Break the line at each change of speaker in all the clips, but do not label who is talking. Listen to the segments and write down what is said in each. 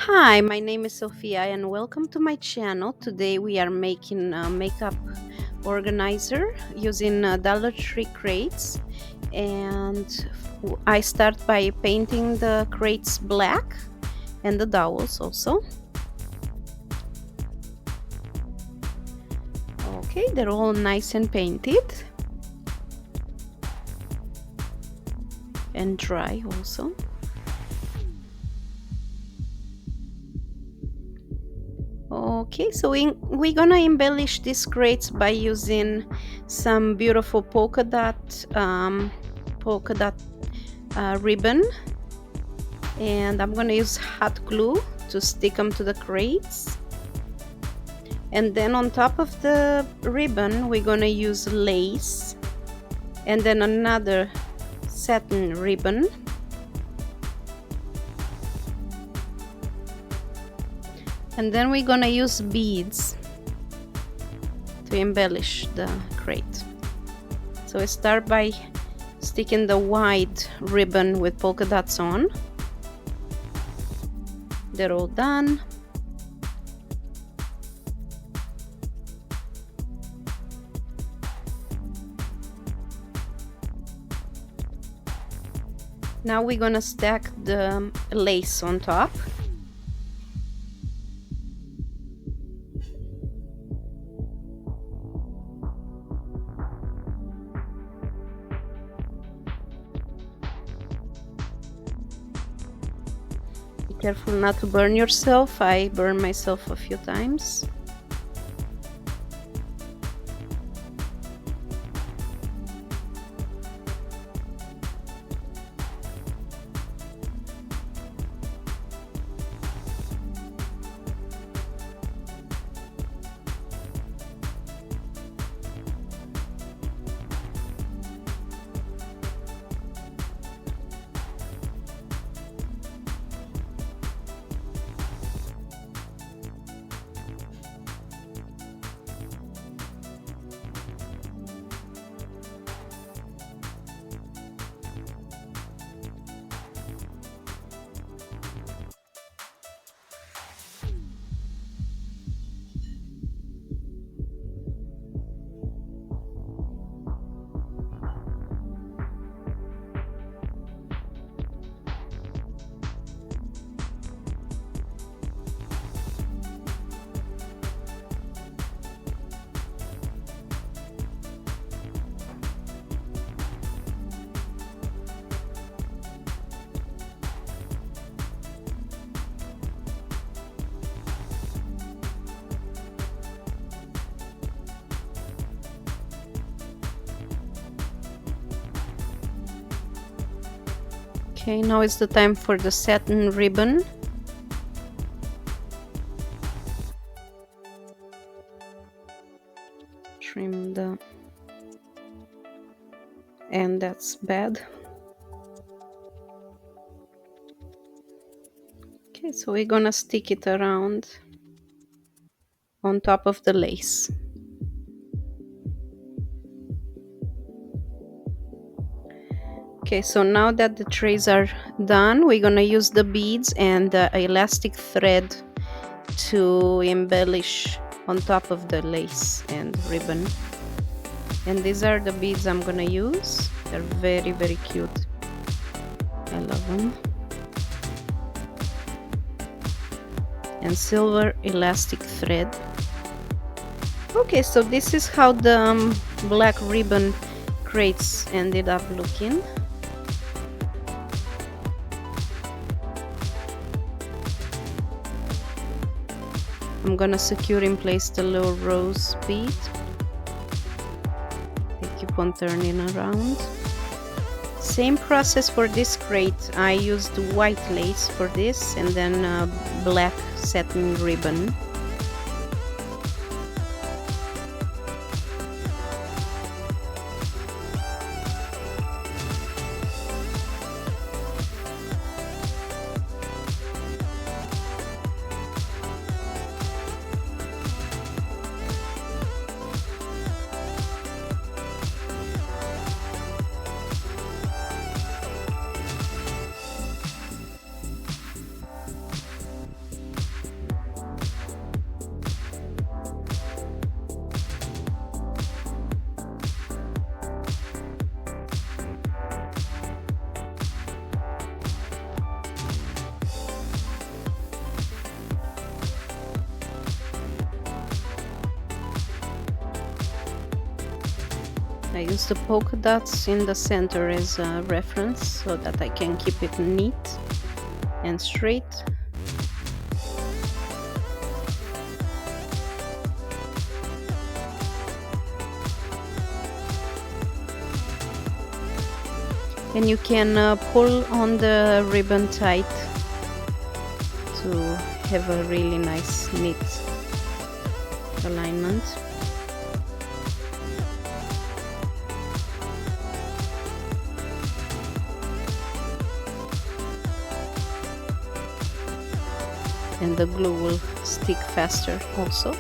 Hi, my name is Sophia and welcome to my channel. Today we are making a makeup organizer using Dollar Tree crates, and I start by painting the crates black and the dowels also. Okay, they're all nice and painted and dry also. Okay, so we're gonna embellish these crates by using some beautiful polka dot ribbon, and I'm gonna use hot glue to stick them to the crates. And then on top of the ribbon we're gonna use lace, and then another satin ribbon. And then we're gonna use beads to embellish the crate. So I start by sticking the white ribbon with polka dots on. They're all done. Now we're gonna stack the lace on top. Be careful not to burn yourself. I burned myself a few times. Okay, now it's the time for the satin ribbon. Trim the end that's bad. Okay, so we're gonna stick it around on top of the lace. Okay, so now that the trays are done, we're gonna use the beads and the elastic thread to embellish on top of the lace and ribbon. And these are the beads I'm gonna use. They're very, very cute. I love them. And silver elastic thread. Okay, so this is how the black ribbon crates ended up looking. I'm gonna secure in place the little rose bead. I keep on turning around. Same process for this crate. I used white lace for this and then black satin ribbon. I use the polka dots in the center as a reference so that I can keep it neat and straight. And you can pull on the ribbon tight to have a really nice neat alignment. And the glue will stick faster also.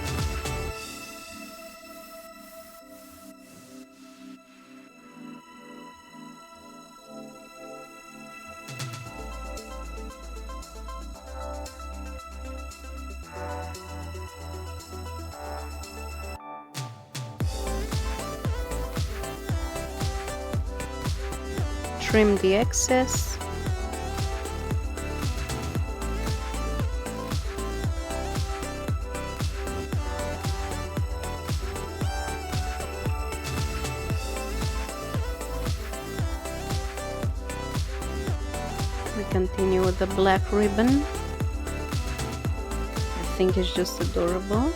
Trim the excess. We continue with the black ribbon. I think it's just adorable.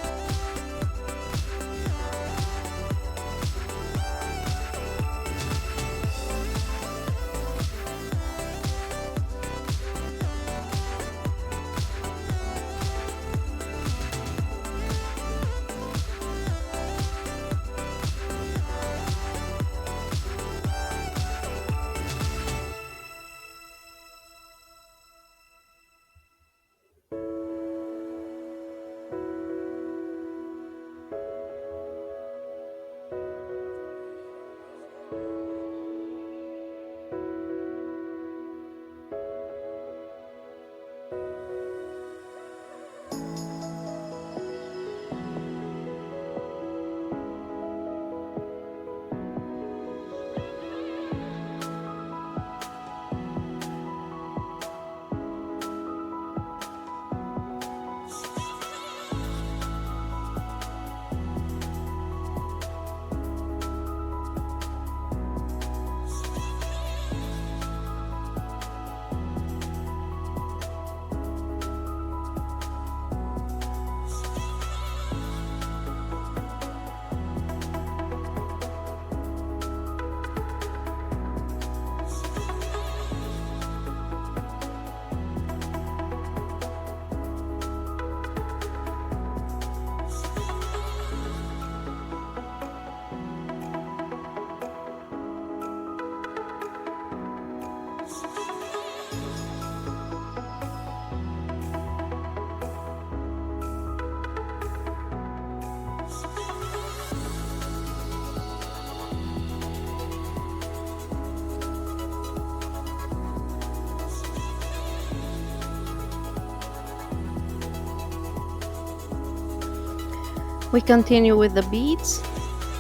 We continue with the beads,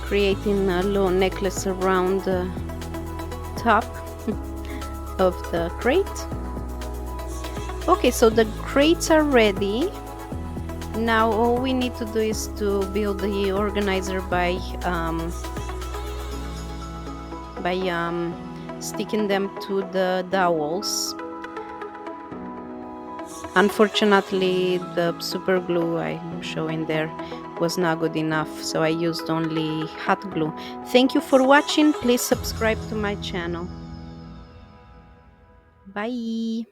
creating a little necklace around the top of the crate. Okay, so the crates are ready. Now all we need to do is to build the organizer by sticking them to the dowels. Unfortunately, the super glue I'm showing there was not good enough, so I used only hot glue. Thank you for watching. Please subscribe to my channel. Bye.